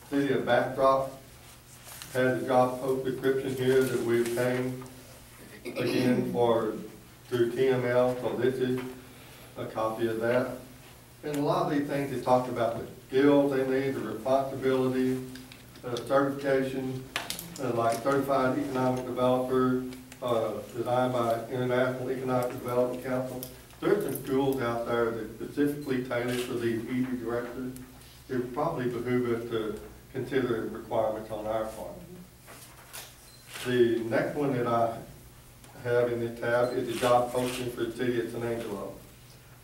city of Bastrop has a job post description here that we obtained again through TML, so this is a copy of that. And a lot of these things, they talked about the skills they need, the responsibility, certification, like certified economic developer, designed by International Economic Development Council. There's some schools out there that specifically tailored for these ED directors. It would probably behoove us to consider requirements on our part. The next one that I have in this tab is the job posting for the city of San Angelo.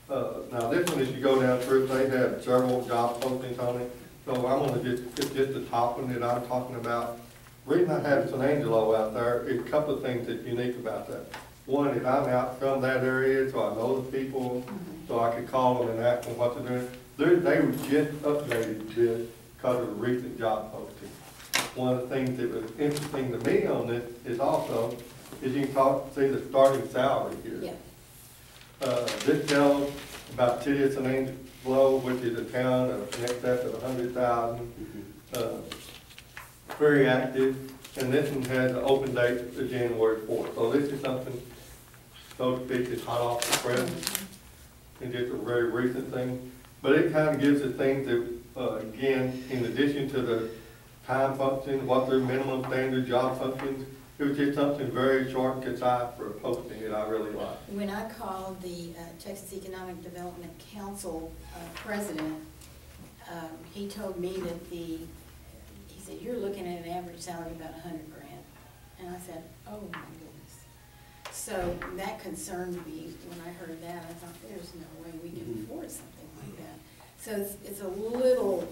Now this one, as you go down through, they have several job postings on it. So I'm gonna it's just the top one that I'm talking about. The reason I have San Angelo out there is a couple of things that's unique about that. One is I'm out from that area, so I know the people, so I could call them and ask them what they're doing. They were just updated this because of the recent job posting. One of the things that was interesting to me on this is you can see the starting salary here. Yeah. This tells about the city of San Angelo, which is a town of in excess of 100,000. Very active, and this one has an open date of January 4th. So this is something, so to speak, is hot off the press, and just a very recent thing. But it kind of gives us things that, again, in addition to the time function, what their minimum standard job functions, it was just something very short and concise for a posting that I really like. When I called the Texas Economic Development Council president, he told me that he said, you're looking at an average salary of about $100,000. And I said, oh my goodness. So that concerned me when I heard that. I thought, there's no way we can afford something like that. So it's a little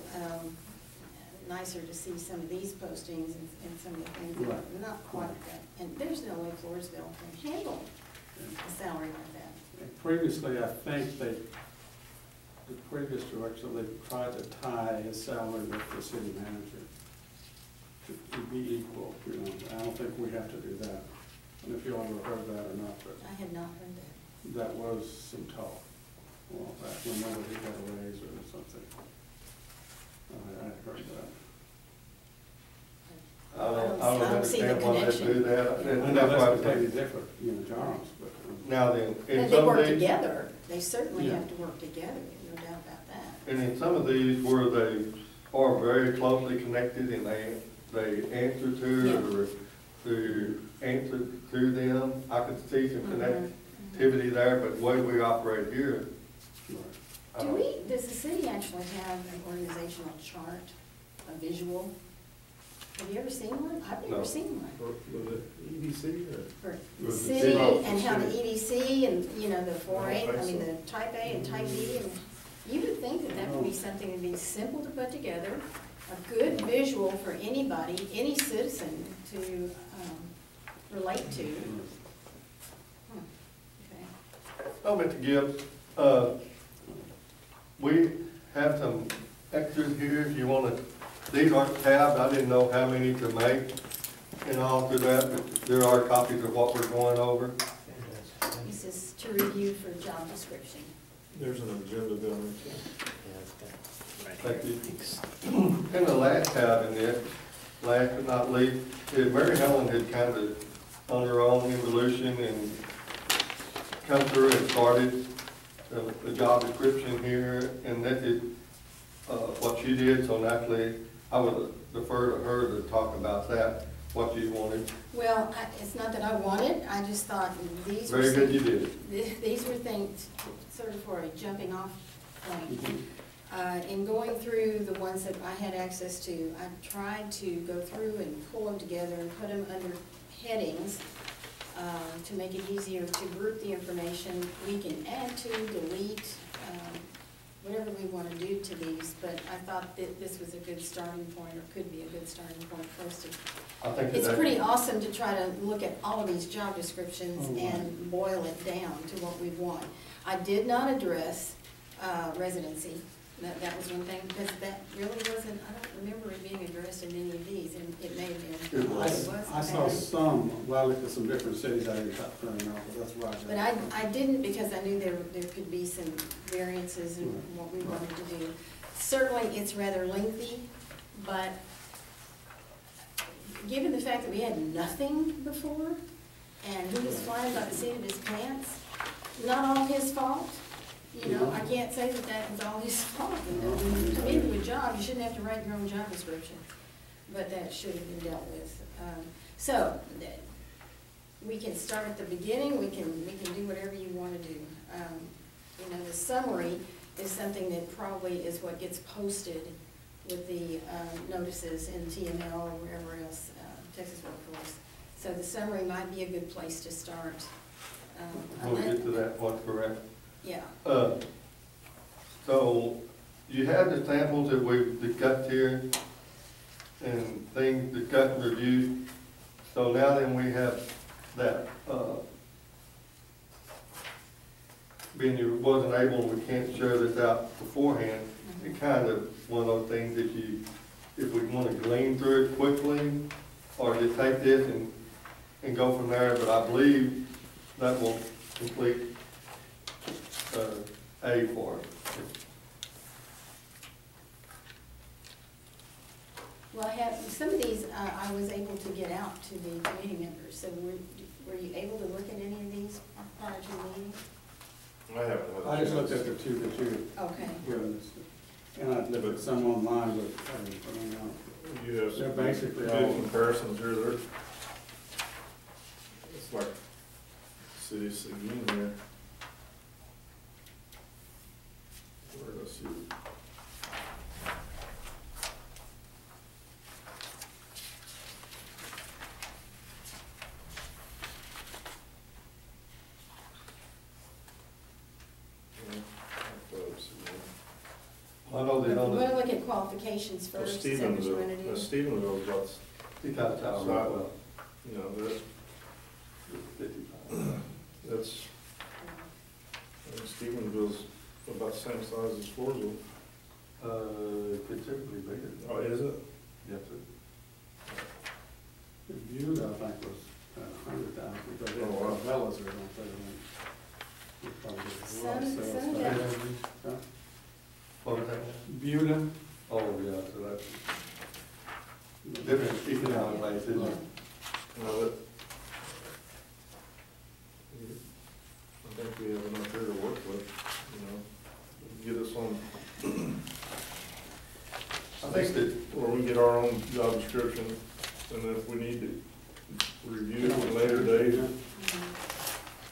nicer to see some of these postings and some of the things that are not quite that. And there's no way Floresville can handle a salary like that. And previously, I think the previous director, they tried to tie his salary with the city manager to be equal. You know, I don't think we have to do that. And if you all ever heard that or not, but I had not heard that. that was some talk. Well, back whenever he got a raise or something. I heard that. I don't understand why they do that. And that's completely different, you know, jobs. But now then, they work together. They certainly have to work together. No doubt about that. And in some of these where they are very closely connected and they answer to or to answer to them, I could see some connectivity there. But the way we operate here, does the city actually have an organizational chart, a visual? Have you ever seen one? I've never seen one. Was it EDC or? The city and how the EDC and, you know, the 4A, I mean, the type A and type B. And you would think that would be something that would be simple to put together, a good visual for anybody, any citizen to relate to. Okay. Oh, Mr. Gibbs, we have some extras here if you want to. These aren't tabs. I didn't know how many to make and all through that, but there are copies of what we're going over. This is to review for job description. There's an agenda down there. Thank you. And the last tab in this, last but not least, is Mary Helen had kind of on her own evolution and come through and started the job description here, and that is what she did, so naturally I would defer to her to talk about that, what you wanted. Well, it's not that I wanted, I just thought these Very good, you did. These were things sort of for a jumping off point. In going through the ones that I had access to, I tried to go through and pull them together and put them under headings to make it easier to group the information. We can add to, delete, whatever we want to do to these, but I thought that this was a good starting point, or could be a good starting point for us to. It's pretty awesome to try to look at all of these job descriptions and boil it down to what we want. I did not address residency. That was one thing, because that really wasn't, I don't remember it being addressed in any of these, and it may have been. I saw some, well, I looked at some different cities, I didn't cut printing out, but that's why. But I didn't, because I knew there could be some variances in what we wanted to do. Certainly, it's rather lengthy, But given the fact that we had nothing before, and he was flying by the seat of his pants, not all his fault. You know, I can't say that that was all his fault. You know, when you come into a job, you shouldn't have to write your own job description, but that should have been dealt with. We can start at the beginning. We can do whatever you want to do. You know, the summary is something that probably is what gets posted with the notices in TML or wherever else, Texas Workforce. So the summary might be a good place to start. We'll get to that one, correct? Yeah. So you have the samples that we've discussed here and things discussed and reviewed. So now then we have that, being you wasn't able, we can't share this out beforehand. It kind of one of those things that you, if we want to glean through it quickly, or just take this and go from there, but I believe that will complete A for it. Well, some of these I was able to get out to the committee members. So were you able to look at any of these prior to the meeting? I haven't. I just looked at the two that you Okay. given us. And I looked at some online, but I didn't put them out. You have They're some basically good all- comparisons here. There. It's like City of Seguin here. Where did I see it? I know But that if on you want to the, look at qualifications first, is that what you want to do? Stephenville's about, you got to tell So, you know, that's, I think Stephenville's about the same size as Floresville. considerably bigger. Oh, is it? Yes, sir. The view, I think, was 100,000, but it Oh, wow. was Bellas or something. Some of that- Huh? What was that? Buda, Oh, yeah, so that's different economic base, isn't it? No, that, I think we have enough here to work with, you know, get us on, I think that, or we can get our own job description, and then if we need to review it at later date. Mhm.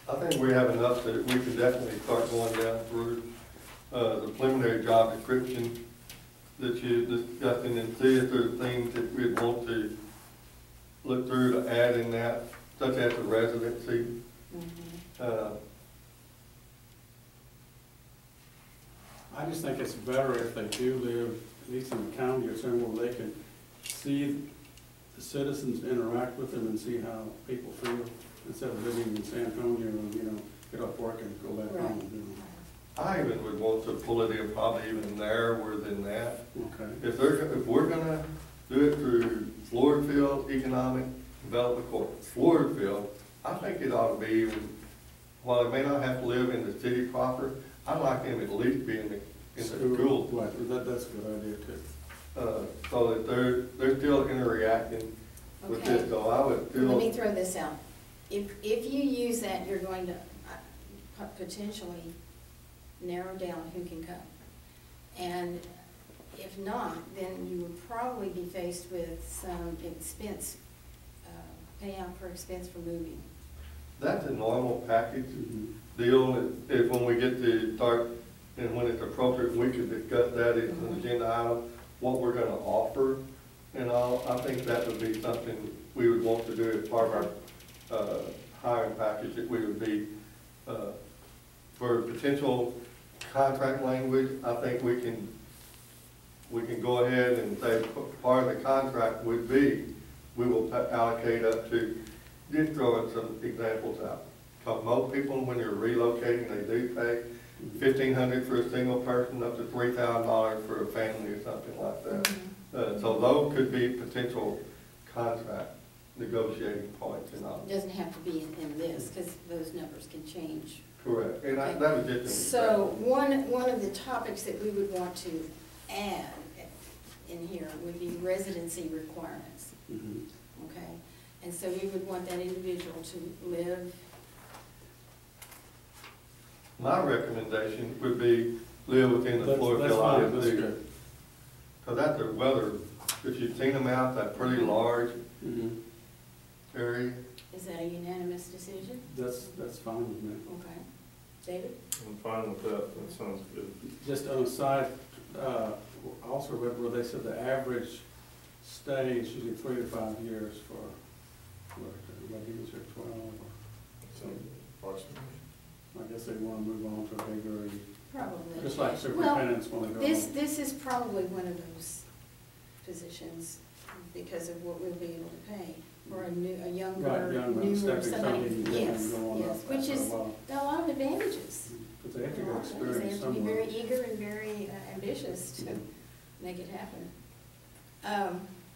I think we have enough that we can definitely start going down through the preliminary job description that you discussed and see if there are things that we'd want to look through to add in that, such as the residency. Mhm. I just think it's better if they do live, at least in the county or somewhere, where they can see the citizens interact with them and see how people feel, instead of living in San Antonio and, you know, get off work and go back home, you know. I even would want to pull it in probably even narrower than that. Okay. If we're gonna do it through Floresville Economic Development Corp, Floresville, I think it ought to be even, while they may not have to live in the city proper, I'd like them at least be in the school. Right, that's a good idea too. So that they're still interacting with Okay. this, so I would Let me feel, throw this out. If you use that, you're going to potentially narrow down who can come. And if not, then you would probably be faced with some expense, payout for expense for moving. that's a normal package Mhm. deal, if when we get to start, and when it's appropriate, we could discuss that as an agenda item, what we're gonna offer and all. I think that would be something we would want to do as part of our hiring package, that we would be, for potential contract language, I think we can go ahead and say part of the contract would be, we will allocate up to, just throwing some examples out. Because most people, when they're relocating, they do pay $1,500 for a single person, up to $3,000 for a family or something like that. Mhm. So those could be potential contract negotiating points and all. It doesn't have to be in this, because those numbers can change. Correct, and Okay. that was just an So example. one of the topics that we would want to add in here would be residency requirements, Mhm. okay? And so we would want that individual to live, My recommendation would be live within the That's Floresville fine, that's ISD. good. Cause that's a weather, if you've seen them out, that pretty large Mhm. area. is that a unanimous decision? That's fine with me. Okay. David? I'm fine with that, that sounds good. Just on the side, I also read where they said the average stay is usually 3 to 5 years for, what years are 12, or, Sounds approximately. I guess they want to move on to a bigger, Probably. just like superintendents want to go. This is probably one of those positions because of what we'll be able to pay for a younger, Right, younger, newer, stepping somebody, something, yes, and go on yes, up which after a is, while. got a lot of advantages. Because they have to A go lot of things. They experience have to be somewhere. very eager and very ambitious to make it happen.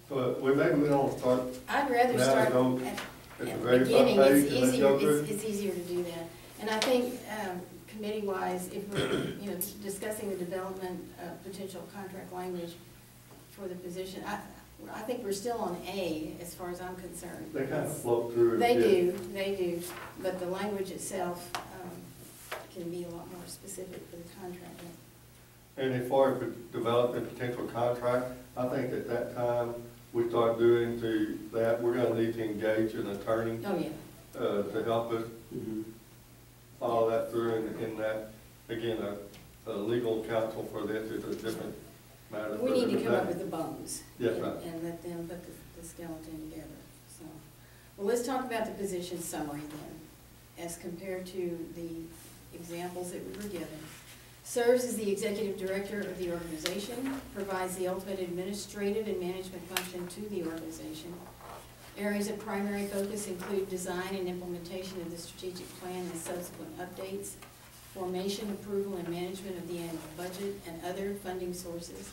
So maybe we don't start I'd rather now, start go at at the the very beginning, front it's page and let's easier, go through. it's easier to do that. And I think, committee-wise, if we're, discussing the development of potential contract language for the position, I think we're still on A as far as I'm concerned. They kind of float through. They yeah. they do, but the language itself, can be a lot more specific for the contract. And as far as developing potential contract, I think at that time, we start doing that, we're gonna need to engage an attorney, Oh, yeah. to help us Mhm. follow that through, and in that, again, a legal counsel for this is a different matter. We need to come up with the bones. Yes, and- right. And let them put the skeleton together, so. Well, let's talk about the position summary then, as compared to the examples that we were given. Serves as the executive director of the organization, provides the ultimate administrative and management function to the organization. Areas of primary focus include design and implementation of the strategic plan and subsequent updates, formation, approval, and management of the annual budget and other funding sources,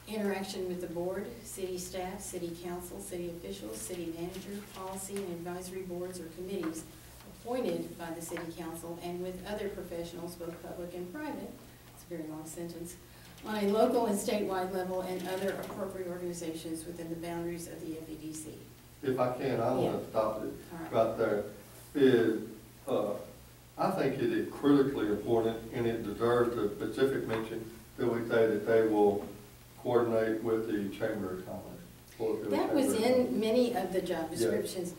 interaction with the board, city staff, city council, city officials, city manager, policy and advisory boards or committees appointed by the city council, and with other professionals, both public and private, it's a very long sentence, on a local and statewide level, and other appropriate organizations within the boundaries of the FEDC. If I can, I want Yeah. to stop it All right. right there. I think it is critically important, and it deserves a specific mention, that we say that they will coordinate with the Chamber of Commerce. Floresville That was Chamber of Commerce. in many of the job Yeah. descriptions.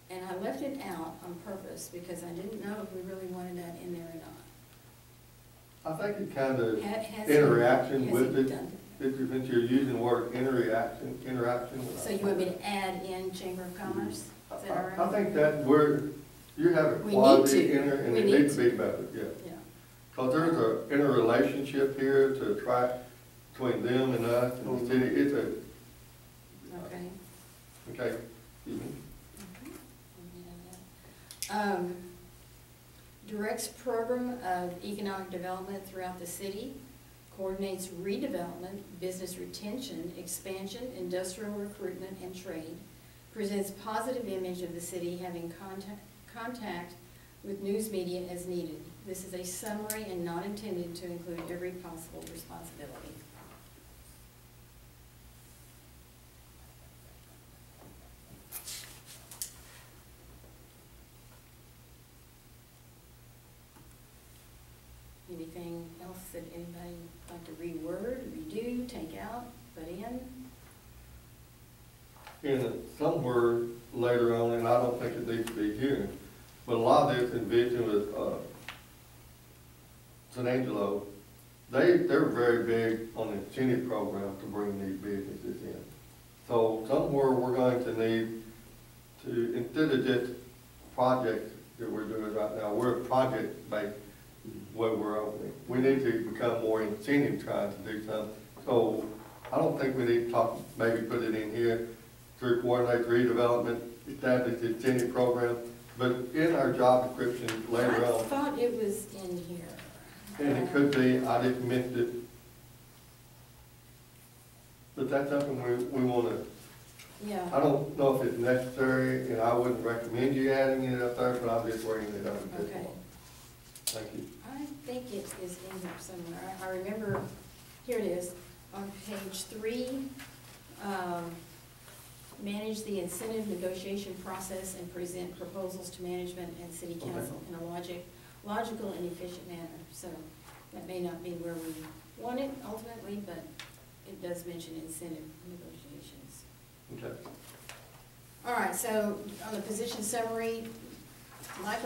And I left it out on purpose because I didn't know if we really wanted that in there or not. I think it kind of, Has interaction has with it. done since you're using the word interaction. So you want me to add in Chamber of Commerce? Is that all right? I think that you have a We need quality to. and We it need needs to be better, yeah. Yeah. Because there's a interrelationship here to attract between them and us and the city. It's a, Okay. okay, excuse me. Directs program of economic development throughout the city, coordinates redevelopment, business retention, expansion, industrial recruitment, and trade, presents positive image of the city, having contact with news media as needed. This is a summary and not intended to include every possible responsibility. Anything else that anybody would like to reword, redo, take out, put in? And somewhere later on, and I don't think it needs to be here, but a lot of this envision with, San Angelo, they're very big on the incentive program to bring these businesses in. So somewhere we're going to need to, instead of just projects that we're doing right now, we're a project-based way we're opening. We need to become more incentive trying to do something. So I don't think we need to talk, maybe put it in here, to coordinate redevelopment, establish the incentive program, but in our job description later I on. thought it was in here. And it could be, I just missed it. But that's something we want to, Yeah. I don't know if it's necessary, and I wouldn't recommend you adding it up there, but I'm just bringing it up at this Okay. point. Thank you. I think it is in here somewhere. I remember, here it is, on page 3. Manage the incentive negotiation process and present proposals to management and city council in a logical and efficient manner. So that may not be where we want it ultimately, but it does mention incentive negotiations. Okay. All right, so on the position summary, Mike,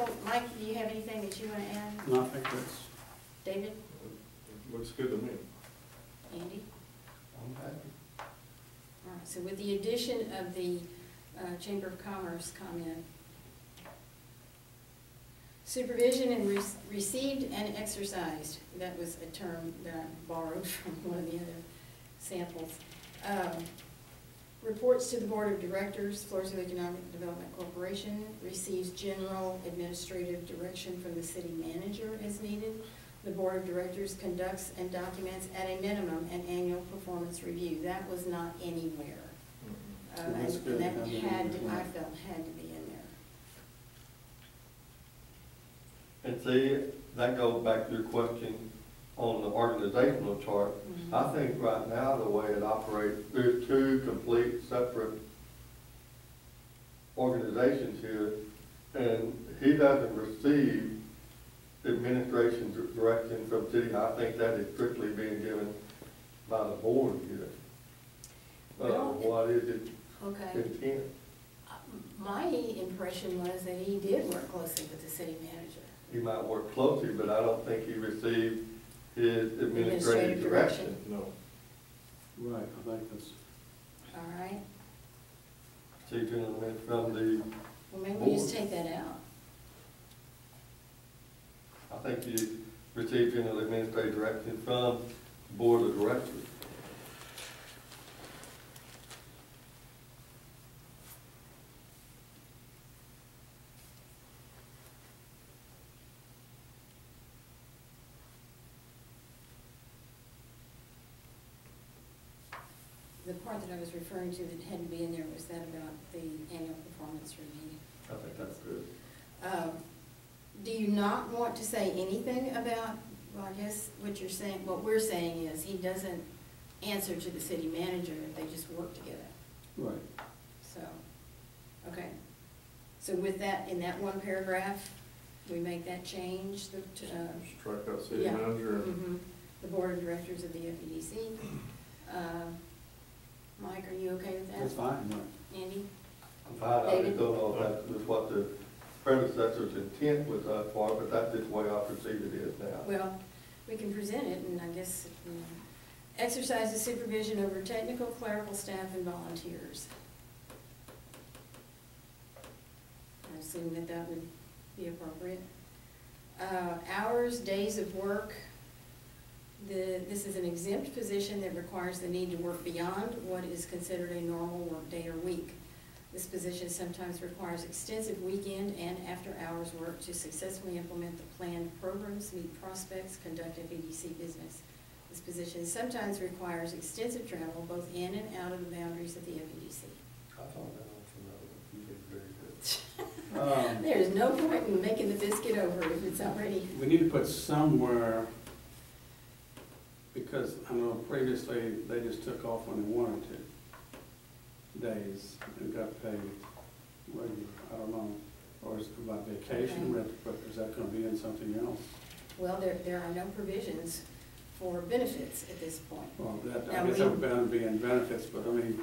do you have anything that you want to add? No, I think that's, David? Looks good to me. Andy? I'm happy. All right, so with the addition of the Chamber of Commerce comment, supervision and received and exercised, that was a term that I borrowed from one of the other samples. Reports to the Board of Directors, Floresville Economic Development Corporation, receives general administrative direction from the city manager as needed. The Board of Directors conducts and documents at a minimum an annual performance review. That was not anywhere. Well, that's And good. that Have it had, in there. I felt had to be in there. And see, that goes back to your question on the organizational chart. Mhm. I think right now, the way it operates, there's two complete separate organizations here, and he doesn't receive administration direction from city. I think that is strictly being given by the board here. Well, What is it Okay. intent? My impression was that he did work closely with the city manager. He might work closely, but I don't think he received his Administrative administrative direction. direction. No. right, I think that's, All right, See, gentlemen, from the, well, maybe we just take that out. I think he received general administrative direction from the board of directors. The part that I was referring to that had to be in there was that about the annual performance review. I think that's good. Do you not want to say anything about, well, I guess what you're saying, what we're saying is he doesn't answer to the city manager, they just work together. right. So, okay. So with that, in that one paragraph, we make that change, the, Strike out city yeah. manager and Mhm. The board of directors of the FEDC. Mike, are you okay with that? That's fine, right. Andy? I'm fine, I just don't know if that was what the predecessor's intent was for, but that's just the way I perceive it is now. Well, we can present it, and I guess, exercise the supervision over technical, clerical staff, and volunteers. I assume that that would be appropriate. Hours, days of work. This is an exempt position that requires the need to work beyond what is considered a normal work day or week. This position sometimes requires extensive weekend and after-hours work to successfully implement the planned programs, meet prospects, conduct FEDC business. This position sometimes requires extensive travel both in and out of the boundaries of the FEDC. I thought that was, you did very good. There's no point in making the biscuit over if it's already, We need to put somewhere, because I know previously they just took off when they wanted to, days, and got paid, well, I don't know, or is it about vacation, we have to put, is that gonna be in something else? well, there are no provisions for benefits at this point. Well, that, Now, I guess we- that would bound to be in benefits, but I mean,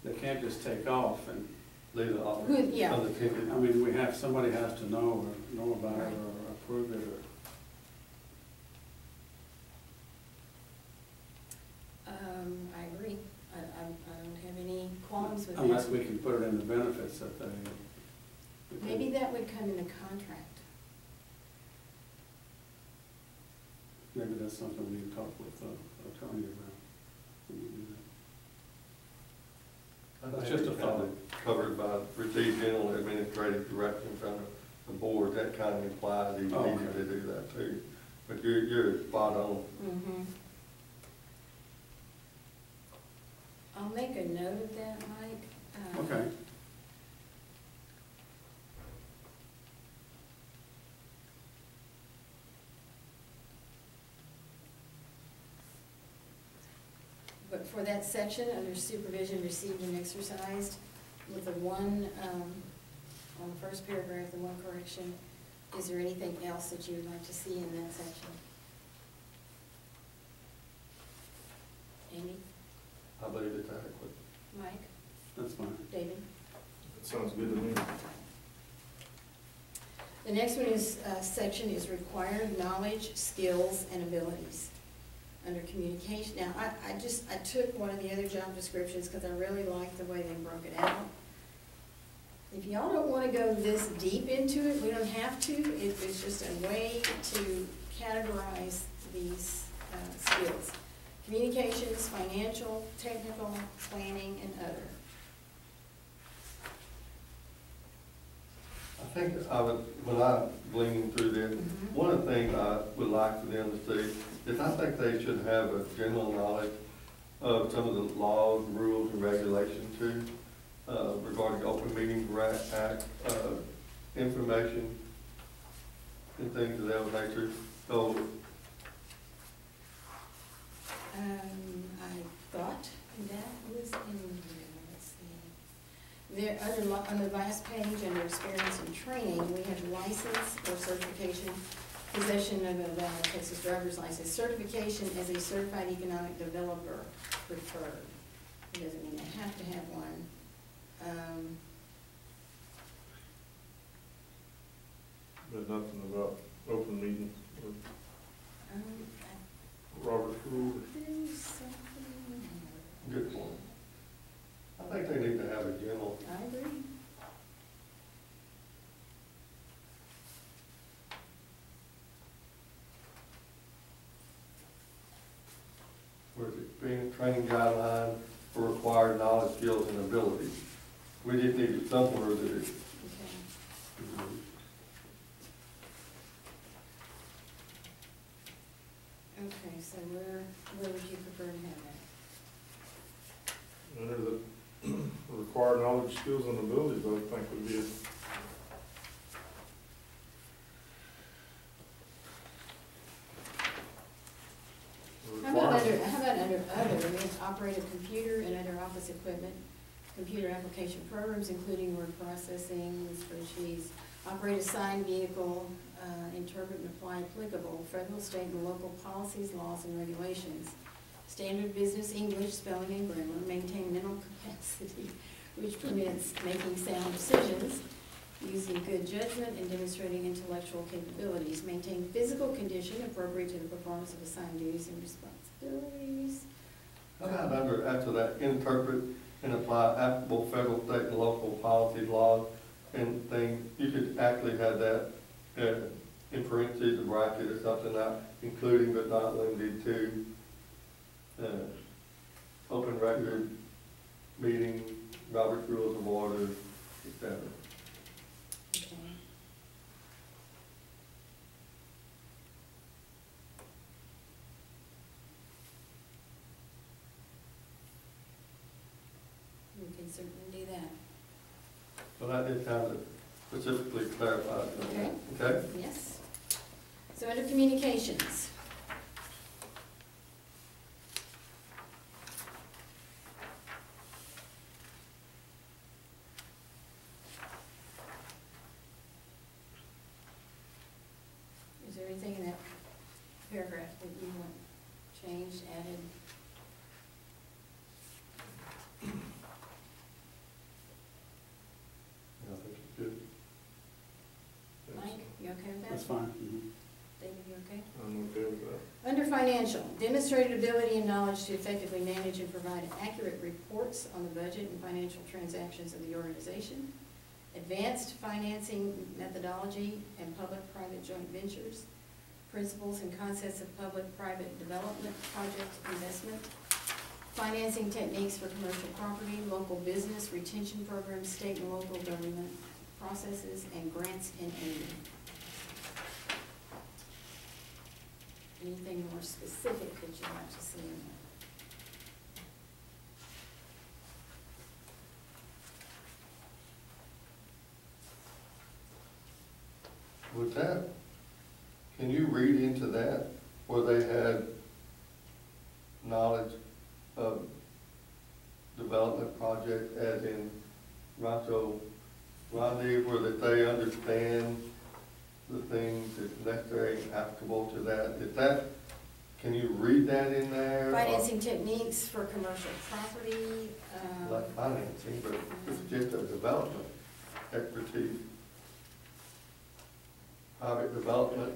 they can't just take off, and, Leave it off. Who- yeah. Unattended. I mean, we have, somebody has to know about it, Right. or approve it, or. I agree. I don't have any qualms with that. Unless we can put it in the benefits that they. Maybe that would come in the contract. Maybe that's something we need to talk with the attorney about. We can do that. I That's think just a it's kind of thought. Covered by received general administrative direction from the board, that kind of implies he Oh, needed okay. to do that too. But you're spot on. Mm-hmm. I'll make a note of that, Mike. Okay. But for that section, under supervision received and exercised, with the one, on the first paragraph, the one correction, is there anything else that you would like to see in that section? Amy? I believe it's adequate. Mike? That's fine. David? That sounds good to me. The next one is, section is required knowledge, skills, and abilities. Under communication, now, I took one of the other job descriptions because I really liked the way they broke it out. If y'all don't want to go this deep into it, we don't have to. It's just a way to categorize these skills. Communications, financial, technical, planning, and other. I think when I'm gleaning through this, one of the things I would like for them to see is I think they should have a general knowledge of some of the laws, rules, and regulations too, regarding open meetings act, information, and things of that nature. So, I thought that was in here, let's see. There, under the last page, under experience and training, we have license or certification, possession of a valid Texas driver's license, certification as a certified economic developer preferred. It doesn't mean they have to have one. There's nothing about open meetings or I Robert's rule. do something. good point. I think they need to have a general, I agree. where it's experience, training guidelines for required knowledge, skills, and abilities. We just need it somewhere that it's. Okay. Okay, so where would you prefer to have that? Under the required knowledge, skills, and abilities, I would think would be How about under other, I mean, operate a computer and other office equipment, computer application programs, including word processing, spreadsheets, operate a signed vehicle, interpret and apply applicable federal, state, and local policies, laws, and regulations, standard business English, spelling and grammar, maintain mental capacity, which permits making sound decisions, using good judgment and demonstrating intellectual capabilities, maintain physical condition appropriate to the performance of assigned duties and responsibilities. How about under, after that, interpret and apply applicable federal, state, and local policies, laws, and things, you could actually have that in parentheses, a bracket or something, not including but not limited to, open record, meeting, Robert's Rules of Order, etc. Okay. We can certainly do that. Well, that did kind of specifically clarify. Okay. Okay? Yes. So under communications. Is there anything in that paragraph that you want changed, added? I think it's good. Mike, you okay with that? That's fine. Mhm. David, you okay? I'm okay with that. Under financial, demonstrated ability and knowledge to effectively manage and provide accurate reports on the budget and financial transactions of the organization. Advanced financing methodology and public-private joint ventures. Principles and concepts of public-private development project investment. Financing techniques for commercial property, local business, retention programs, state and local government processes, and grants and aid. Anything more specific that you'd like to see in there? With that, can you read into that where they had knowledge of project, as in Rancho Grande, where that they understand the things that's necessary and applicable to that. Is that, can you read that in there? Financing techniques for commercial property. Like financing, but it's just a development expertise. Private development,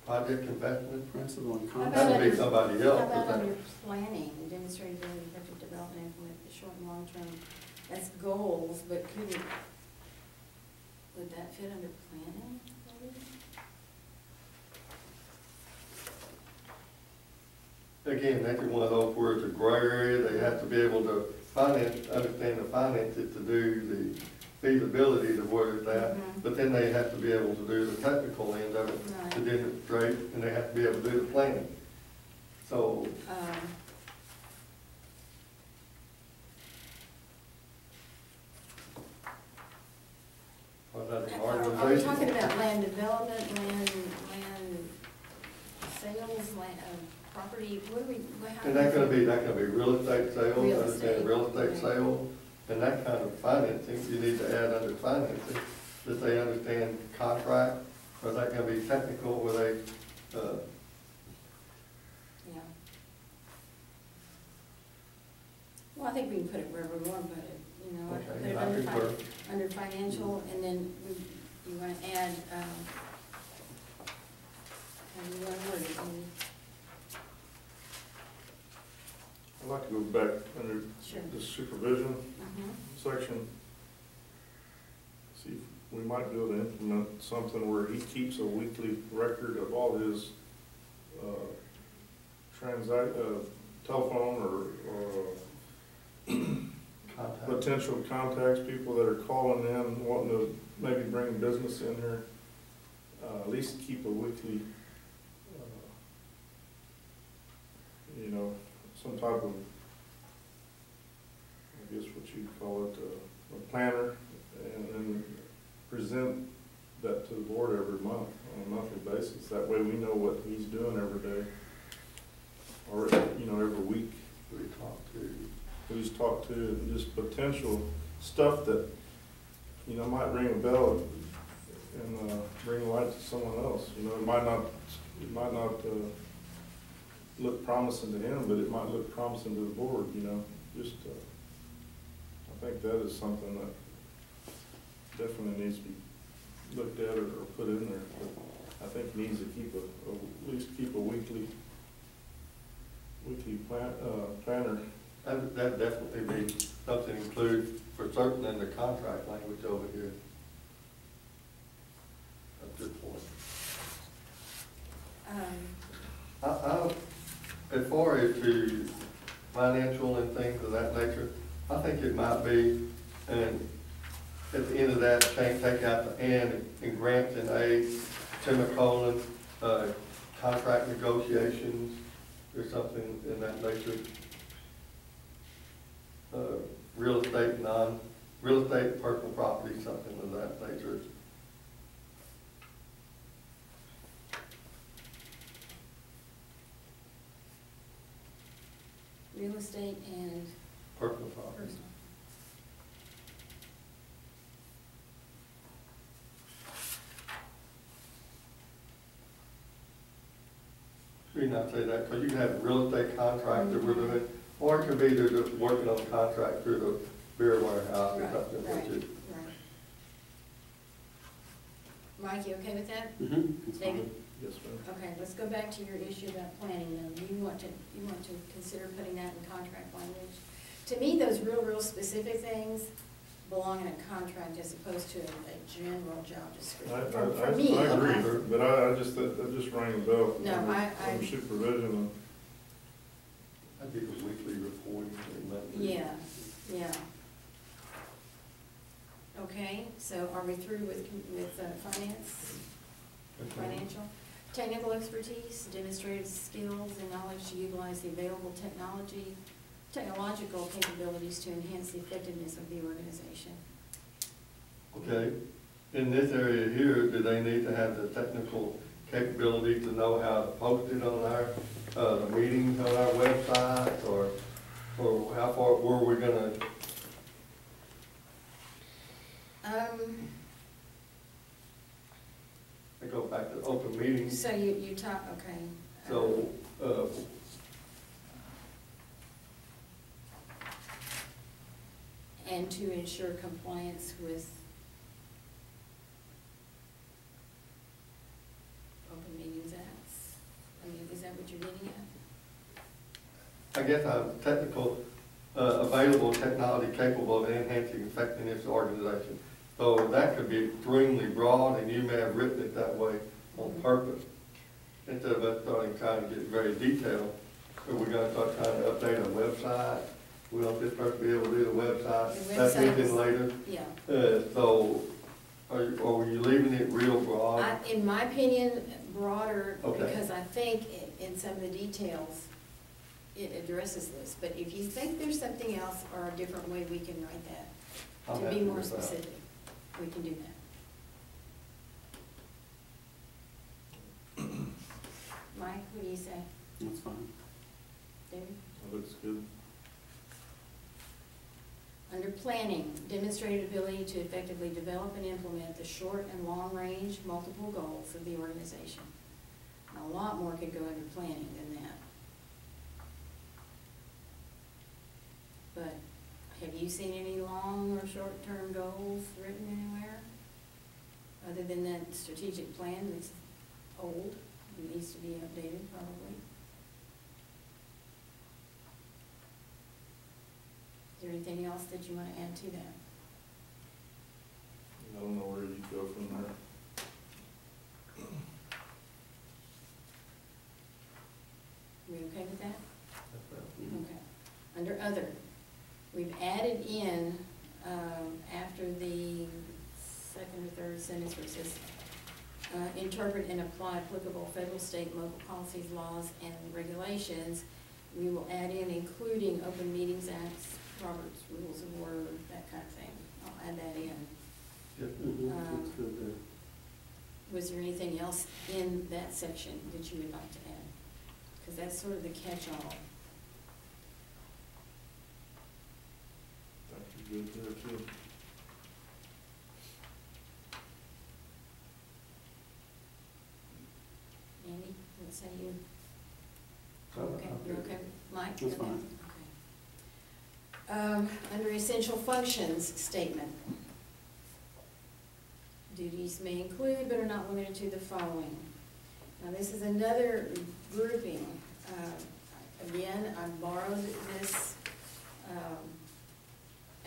project investment, Principal and How about that would be under- somebody How else. about but under planning, demonstrate ability to effective development and implement the short and long term, that's goals, but could it, would that fit under planning? maybe? Again, that's one of those where it's a gray area, they have to be able to finance, understand the finances to do the feasibility of where it's at, but then they have to be able to do the technical end of it to Right. demonstrate, and they have to be able to do the planning. So, what about the Are we organization? talking about land development, land sales, land, property, what do we, how? And that's gonna be real estate sales, Real understand estate. real estate sales, and that kind of financing, you need to add under financing, that they understand contract, or is that gonna be technical, where they, Yeah. Well, I think we can put it wherever we want to put it, you know, Okay, put it I under concur. under financial, and then you want to add, how do you want to word it? I'd like to go back under Sure. the supervision Mhm. section. See if we might be able to implement something where he keeps a weekly record of all his, telephone or contact. potential contacts, people that are calling in, wanting to maybe bring business in here. At least keep a weekly, you know, some type of, I guess what you'd call it, a planner, and then present that to the board every month, on a monthly basis. That way we know what he's doing every day, or, you know, every week. We talked to, Who's talked to, and just potential stuff that, you know, might ring a bell and bring light to someone else. You know, it might not look promising to him, but it might look promising to the board, you know. Just, I think that is something that definitely needs to be looked at or put in there. But I think he needs to keep at least keep a weekly planner. that definitely be something included for certain in the contract language over here. That's a good point. As far as to financial and things of that nature, I think it might be, and at the end of that, take out the and in grants and aid, semicolon, contract negotiations, or something in that nature. Real estate, real estate, personal property, something of that nature. Real estate and Personal property. personal. Should not say that, because you can have a real estate contract that we're doing, or it could be they're just working on a contract through the beer warehouse or Right, something, right, which is, right. Mike, you okay with that? Mm-hmm. David? Yes, ma'am. Okay, let's go back to your issue about planning now. You want to consider putting that in contract language? To me, those real specific things belong in a contract as opposed to a general job description. For me, I agree, I- but I just, that just rang a bell. No, I- From supervision. I think a weekly reporting. and that would- Yeah. Okay, so are we through with finance, Okay. financial? Technical expertise, demonstrated skills and knowledge to utilize the available technological capabilities to enhance the effectiveness of the organization. Okay, in this area here, do they need to have the technical capability to know how to post it on our, the meetings on our website, or how far, were we gonna meetings. So you talk, okay. So, And to ensure compliance with Open Meetings Acts. I mean, is that what you're getting at? I guess technical, available technology capable of enhancing effectiveness of the organization. So that could be extremely broad, and you may have written it that way on purpose. Instead of us starting trying to get very detailed, so we're gonna start trying to update a website. We want this person to be able to do the website, The that's website anything is- later. Yeah. So, are you leaving it real broad? In my opinion, broader, Okay. because I think in some of the details, it addresses this. But if you think there's something else or a different way we can write that, I'm to happy be more with that. specific, we can do that. Mike, what do you say? That's fine. David? That looks good. Under planning, demonstrated ability to effectively develop and implement the short and long-range multiple goals of the organization. And a lot more could go under planning than that. But have you seen any long or short-term goals written anywhere? Other than that strategic plan that's old, it needs to be updated probably. Is there anything else that you want to add to that? I don't know where you go from there. We okay with that? Okay. Under other, we've added in, after the second or third sentence where it says, interpret and apply applicable federal, state, and local policies, laws, and regulations. We will add in including Open Meetings Acts, Robert's Rules of Order, that kind of thing. I'll add that in. That's good there. Was there anything else in that section that you would like to add? Because that's sort of the catch-all. That'd be good there too. Andy, let's say you, I'm okay, good. you're okay, Mike? That's Okay. fine. Okay. Under essential functions statement, duties may include but are not limited to the following. Now, this is another grouping. Again, I borrowed this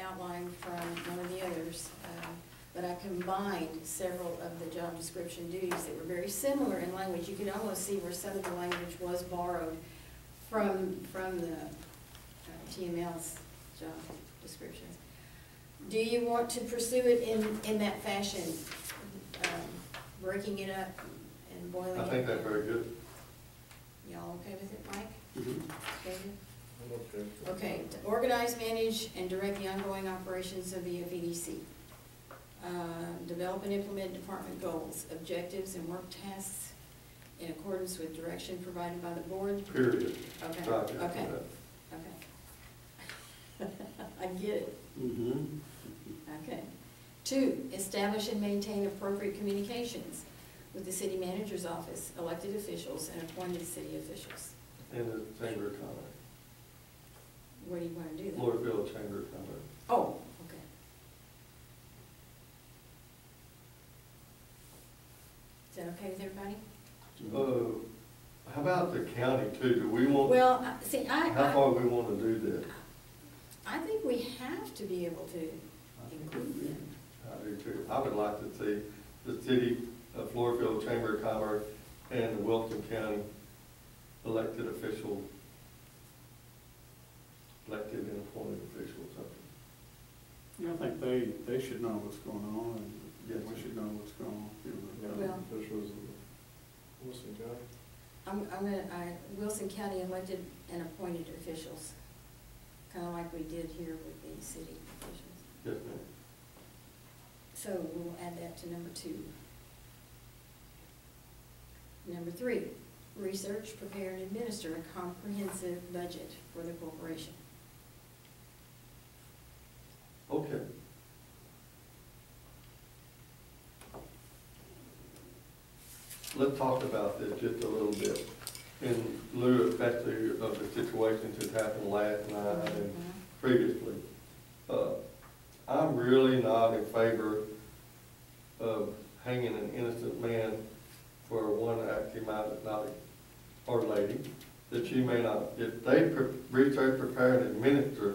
outline from one of the others, but I combined several of the job description duties that were very similar in language. You could almost see where some of the language was borrowed from the TML's job descriptions. Do you want to pursue it in that fashion, breaking it up and boiling it? I think that's very good. Y'all okay with it, Mike? Mhm. David? I'm okay. Okay, to organize, manage, and direct the ongoing operations of the FEDC. Develop and implement department goals, objectives, and work tasks in accordance with direction provided by the board. Period. Okay, Right, yeah, okay, yeah. okay. I get it, Mhm. okay. 2, establish and maintain appropriate communications with the city manager's office, elected officials, and appointed city officials. In the Chamber of Commerce, Where do you want to do that? Floresville Chamber of Commerce. Oh, okay. Is that okay with everybody? How about the county too? Do we want, Well, see, how far we want to do this? I think we have to be able to include them. I do too. I would like to see the city of Floresville Chamber of Commerce and the Wilson County elected officials, elected and appointed officials. Yeah, I think they should know what's going on, and Yes. we should know what's going on. Well- Officials of Wilson County. Wilson County elected and appointed officials, kind of like we did here with the city officials. Yes, ma'am. So we'll add that to number 2. Number 3, research, prepare, and administer a comprehensive budget for the corporation. Okay. let's talk about this just a little bit. In lieu especially of the situations that happened last night and previously. I'm really not in favor of hanging an innocent man for one act he might not, or lady, that she may not, if they research, prepare, and administer,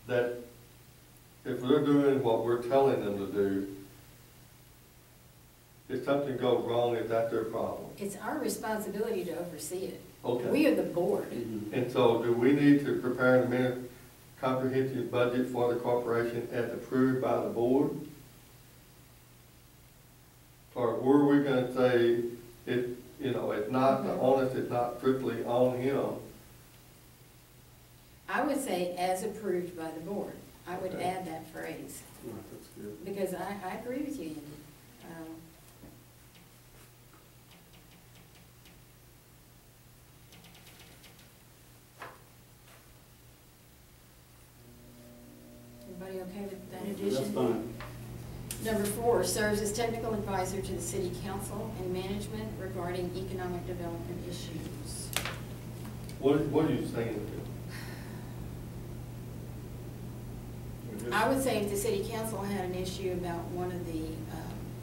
that if they're doing what we're telling them to do, if something goes wrong, is that their problem? It's our responsibility to oversee it. Okay. We are the board. And so do we need to prepare an amended comprehensive budget for the corporation as approved by the board? Or were we gonna say, it, you know, it's not, the onus is not strictly on him? I would say as approved by the board. I would Okay. add that phrase, Right, that's good. because I agree with you, Andy. Everybody okay with that addition? That's fine. Number 4, serves as technical advisor to the city council and management regarding economic development issues. What are you saying? I would say if the city council had an issue about one of the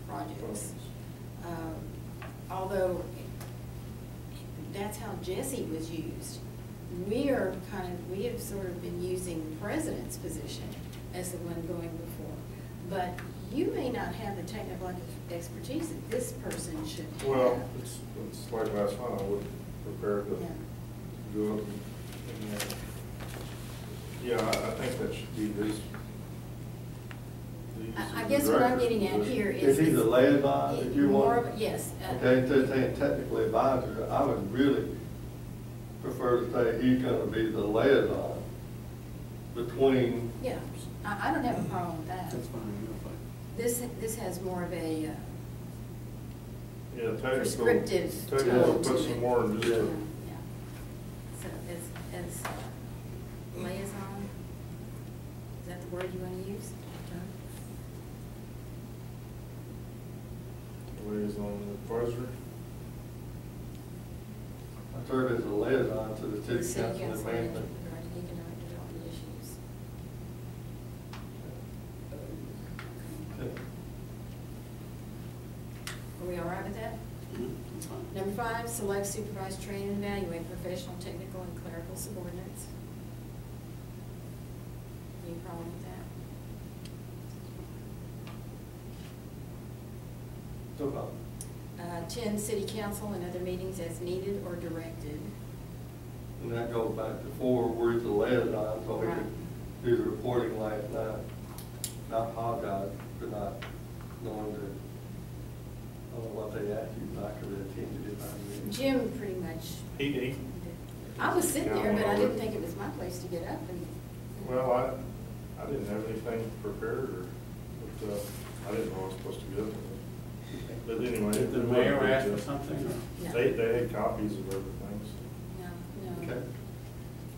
projects, although that's how Jesse was used, we have sort of been using the president's position as the one going before. But you may not have the technical expertise that this person should have. Well, it's like last night, I wasn't prepared to Yeah. go up and, yeah, I think that should be his. I guess what I'm getting at here Is he the liaison that you more want? of- Yes. Okay, instead of saying technical advisor, I would really prefer to say he's gonna be the liaison between, Yeah, I don't have a problem with that. That's fine, that's fine. This has more of a Yeah, technical. prescriptive Technical, tone to put it. some more in just Yeah, a, yeah. So as liaison, is that the word you want to use? liaison advisor. I serve as a liaison to the The city council and management. regarding economic development issues. Okay. Are we all right with that? That's fine. Number 5, select, supervise, train, and evaluate professional, technical, and clerical subordinates. Any problem with that? No problem. 10, city council and other meetings as needed or directed. And that goes back to 4, where's the liaison, so we Right. could do the reporting last night. I apologize for not knowing the, I don't know what they asked you, but I could have attended it. I mean. Jim pretty much, He, I was sitting there, but I didn't think it was my place to get up and. well, I didn't have anything prepared, or, but, I didn't know I was supposed to get up. But anyway. Did the mayor ask for something, or? No. They had copies of everything, so. No, Okay.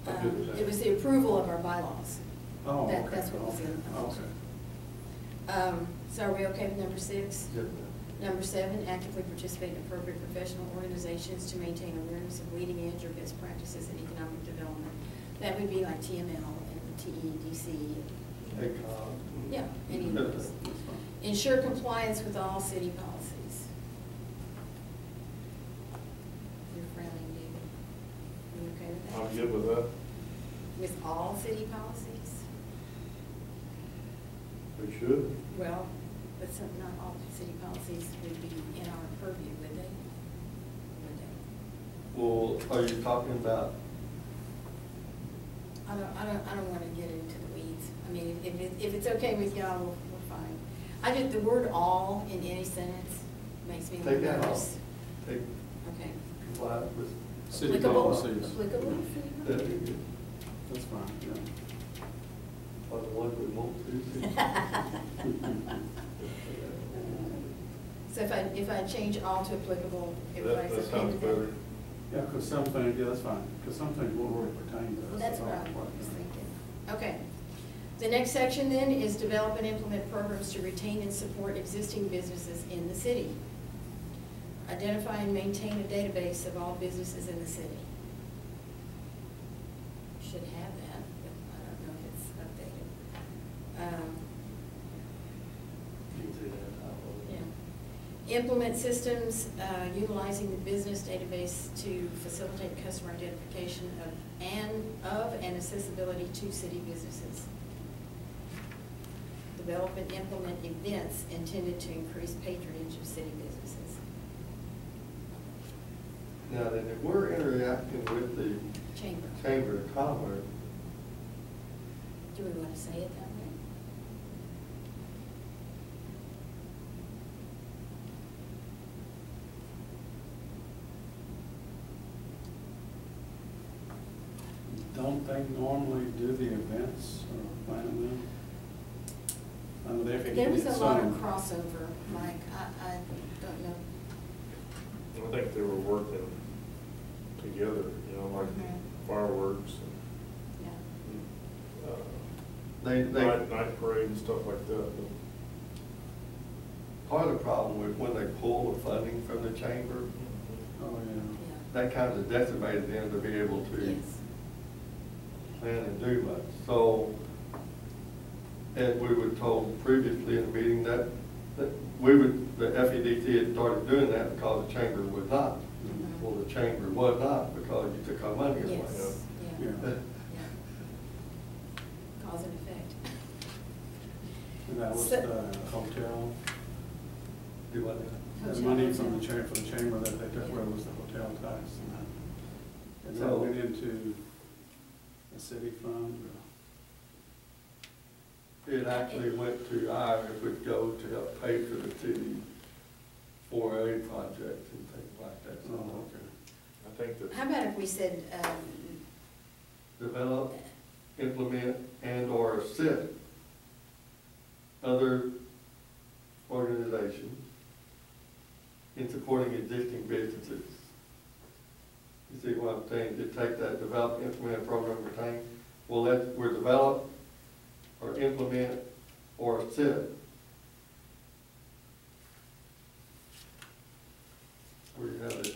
no. I'm good with that. It was the approval of our bylaws. Oh, That- okay. that's what was in the Okay. So are we okay with number 6? Yes, Number 7, actively participate in appropriate professional organizations to maintain awareness of leading edge or best practices in economic development. That would be like TML and TEDC. ma'am. ACOG. Yeah, any of those. That's fine. Ensure compliance with all city policies. You're frowning, David. Are you okay with that? I'm good with that. With all city policies? We should. Well, but some, not all city policies would be in our purview, would they? Would they? Well, are you talking about, I don't wanna get into the weeds. I mean, if it's okay with y'all, we're fine. I did, the word all in any sentence makes me a take little that off, nervous. take Okay. compliance with, City Applicable- policies. Applicable? that'd be good. That's fine, yeah. Or the ones we want to. So if I change all to applicable, everybody's That okay sounds with better. that? Yeah, because some things, yeah, that's fine, because some things won't really pertain to us. Well, that's at what all. I was thinking. Okay. The next section then is develop and implement programs to retain and support existing businesses in the city. Identify and maintain a database of all businesses in the city. Should have that, but I don't know if it's updated. You can see that. Yeah. Implement systems utilizing the business database to facilitate customer identification of and accessibility to city businesses. Develop and implement events intended to increase patronage of city businesses. Now, then, if we're interacting with the Chamber of Commerce, Do we want to say it that way? Don't they normally do the events or plan them? I know they There was a lot of some. crossover, Mike, I don't know. I think they were working together, you know, like Mhm. fireworks Yeah. and, they, night parade and stuff like that. part of the problem with when they pull the funding from the chamber, Oh, yeah. Yeah. that kind of decimated them to be able to Yes. plan and do much. So, as we were told previously in the meeting, that the FEDT had started doing that because the chamber would not. Mhm. Well, the chamber was not because you took our money away. Yes, yeah, Yeah. yeah. Cause and effect. And that was So- the hotel, Do what now? the Hotel, money hotel. from the chamber that they took Yeah. away was the hotel tax and that. And So- that went into a city fund or? It actually went to it would go to help pay for the city 4A projects and things like that. Oh, So okay. I think that. How about if we said, develop, implement, and/or assist other organizations in supporting existing businesses. You see what I'm saying? You take that develop, implement, program, retain. Well, we're develop or implement or assist. Where you have it.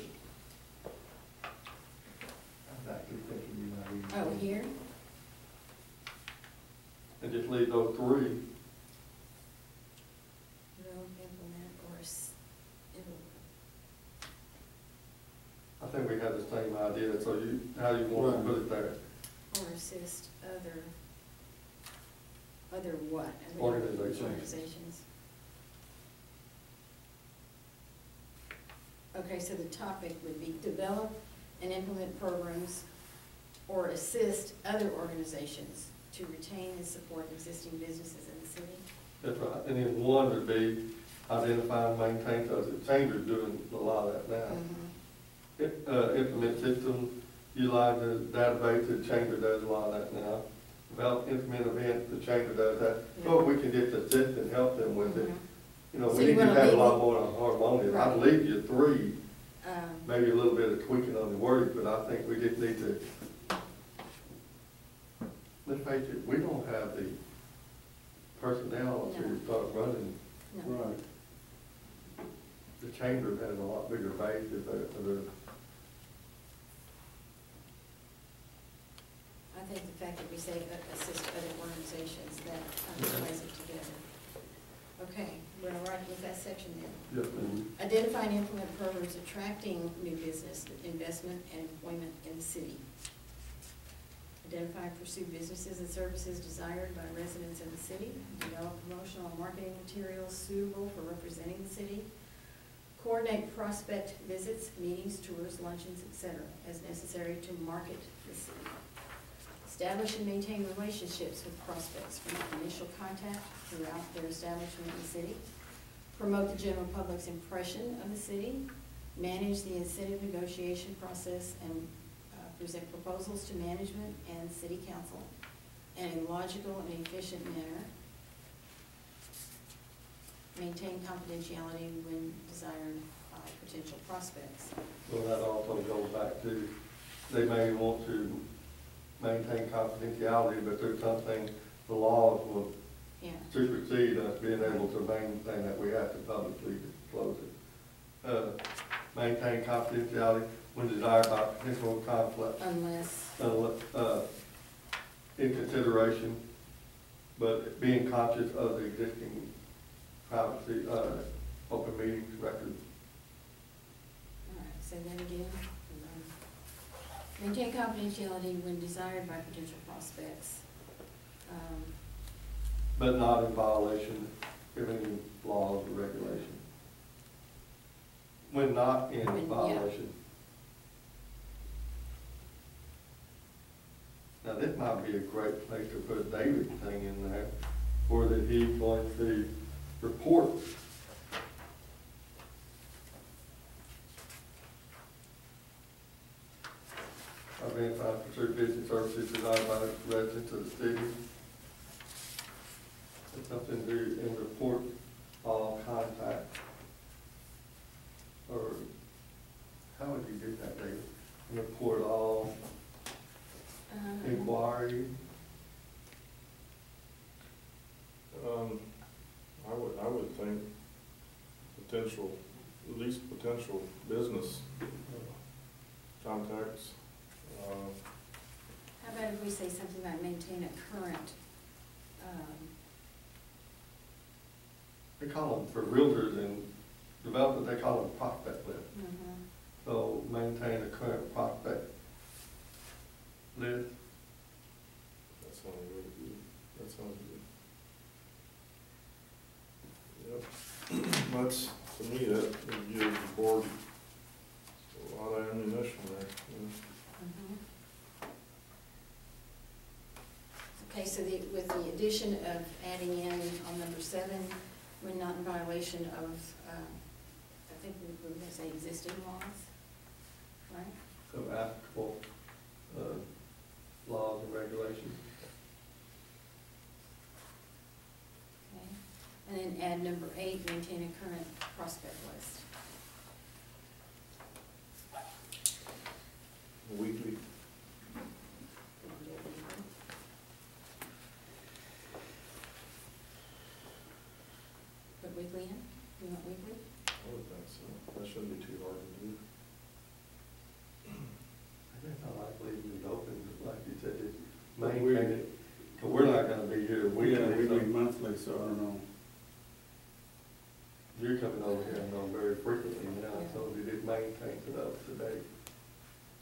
I'm actually thinking you might. oh, here? And just leave those three. Develop, implement, or I think we have the same idea, so how you want to put it there? or assist other what? Other Organizations. Organizations. Okay, so the topic would be develop and implement programs or assist other organizations to retain and support existing businesses in the city. That's right. And then one would be identify and maintain, because the chamber's doing a lot of that now. Implement systems, utilize the database, the chamber does a lot of that now. Develop, implement events, the chamber does that. So if we can just assist and help them with it, you know, So we you need to wanna have a leave lot it- more harmonious. Right. I'd leave you three, Um, maybe a little bit of tweaking on the wording, but I think we just need to, let's face it, we don't have the personnel No. to start running. no. Right. The chamber has a lot bigger base if they're. I think the fact that we say assist other organizations, that ties it together. Okay, we're all right with that section then. Yes, Identify and implement programs attracting new business, investment, and employment in the city. Identify and pursue businesses and services desired by residents in the city. Develop promotional and marketing materials suitable for representing the city. Coordinate prospect visits, meetings, tours, luncheons, etc., as necessary to market the city. Establish and maintain relationships with prospects from initial contact throughout their establishment in the city. Promote the general public's impression of the city. Manage the incentive negotiation process and present proposals to management and city council in a logical and efficient manner. Maintain confidentiality when desired by potential prospects. well, that also goes back to, they may want to maintain confidentiality, but there's something, the laws will Yeah, supersede us being able to maintain that, we have to publicly disclose it. maintain confidentiality when desired by potential conflict, Unless, in consideration, but being conscious of the existing privacy, open meetings record. all right, say that again. Maintain confidentiality when desired by potential prospects. But not in violation of any laws or regulation. When not in Yeah. violation. Now, this might be a great place to put David's thing in there, or that he's going to report. Identify and pursue business services desired by the residents of the city. It's something to do and report all contact. Or, how would you do that, David? Report all inquiries. I would think potential, at least potential business contacts. How about if we say something like maintain a current, They call them, for realtors and developers, they call them prospect list. So maintain a current prospect list. That sounds really good. That sounds good. Yep. That's, to me, that would give the board a lot of ammunition there. Okay, so with the addition of adding in on number 7, when not in violation of, I think we were gonna say existing laws, right? So applicable, laws and regulations. Okay, and then add number 8, maintain a current prospect list. Weekly. Put weekly in? You want weekly? I would think so. That shouldn't be too hard to do. I guess I like leaving it open, but like you said, just maintain it. But we're not gonna be here We weekly, so meet monthly, so I don't know. you're coming over here, I know, very frequently now, so we just maintain it up to date.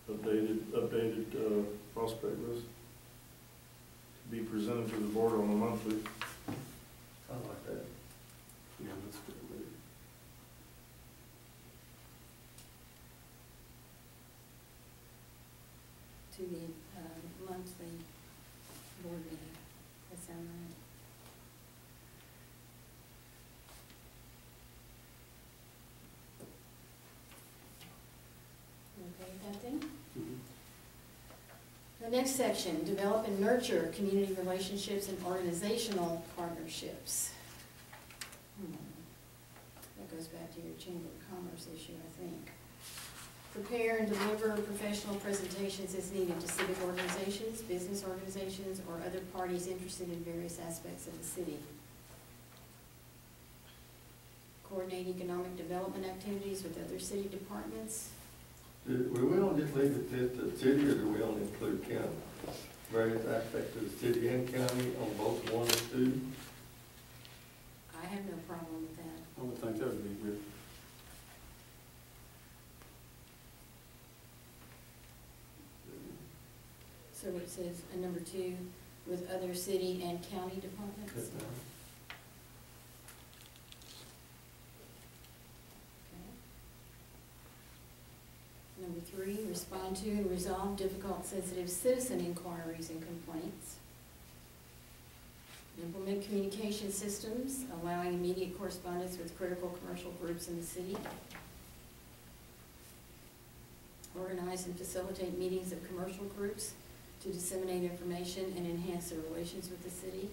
Updated prospect list to be presented to the board on a monthly. I like that. Yeah, that's good. To the monthly board meeting. That sound right? You okay with that then? The next section, develop and nurture community relationships and organizational partnerships. That goes back to your Chamber of Commerce issue, I think. Prepare and deliver professional presentations as needed to civic organizations, business organizations, or other parties interested in various aspects of the city. Coordinate economic development activities with other city departments. Do we only just leave it to the city, or do we only include county? Various aspects of the city and county on both 1 and 2? I have no problem with that. I would think that would be good. So it says, number 2, with other city and county departments. Yes, ma'am. Okay. Number 3, respond to and resolve difficult, sensitive citizen inquiries and complaints. Implement communication systems, allowing immediate correspondence with critical commercial groups in the city. Organize and facilitate meetings of commercial groups to disseminate information and enhance their relations with the city.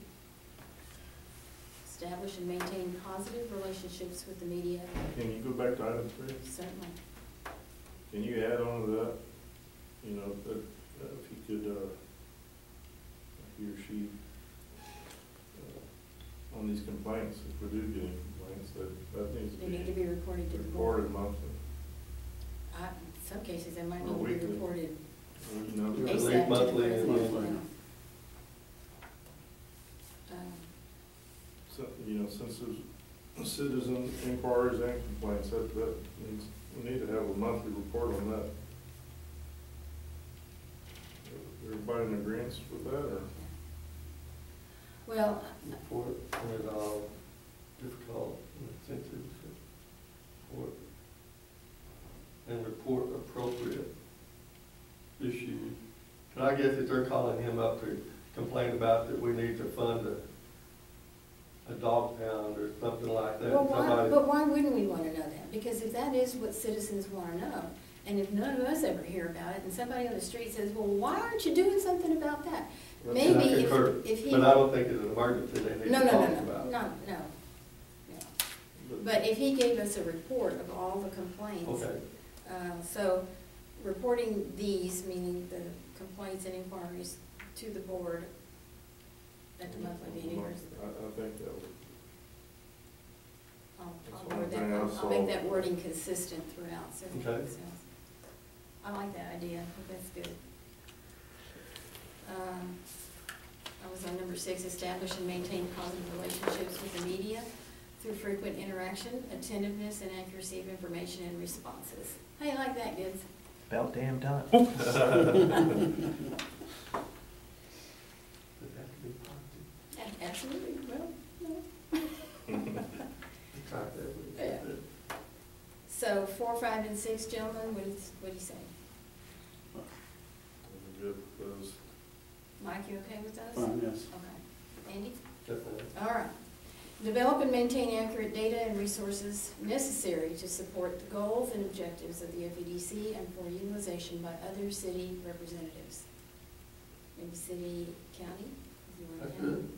Establish and maintain positive relationships with the media. Can you go back to item 3? Certainly. Can you add on to that, you know, that if he could, he or she, on these complaints, if we do get any complaints, that needs to They be need to be reported to the board. reported monthly. In some cases, they might Or need to be weekly. reported You know, Yeah. ASAP to the Monthly and president. monthly. So, you know, since there's citizen inquiries and complaints, that needs, we need to have a monthly report on that. Everybody in agreement with that, or? Well, Report is all difficult and sensitive. Report. And report appropriate issues. And I guess if they're calling him up to complain about that we need to fund a dog pound or something like that. well, why, somebody- but why wouldn't we want to know that? Because if that is what citizens want to know, and if none of us ever hear about it, and somebody on the street says, well, why aren't you doing something about that? And Maybe I concur, if he. But I don't think it's an emergency they need No, to no, talk no, about. no. But if he gave us a report of all the complaints. Okay, So reporting these, meaning the complaints and inquiries to the board at the monthly meeting. I think that would. I'll make that wording consistent throughout, so. Okay. so I like that idea, I think that's good. I was on number 6, establish and maintain positive relationships with the media through frequent interaction, attentiveness, and accuracy of information and responses. How you like that, kids? About damn time. does it have to be positive? Absolutely, well, Try that. Yeah. So 4, 5, and 6, gentlemen, what do you say? Good, those. Mike, you okay with those? Fine, yes. Okay. Andy? Definitely. All right. Develop and maintain accurate data and resources necessary to support the goals and objectives of the FEDC and for utilization by other city representatives. Maybe city, county, if you want That's to. good.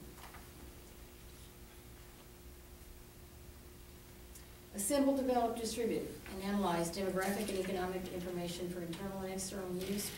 Assemble, develop, distribute, and analyze demographic and economic information for internal and external use,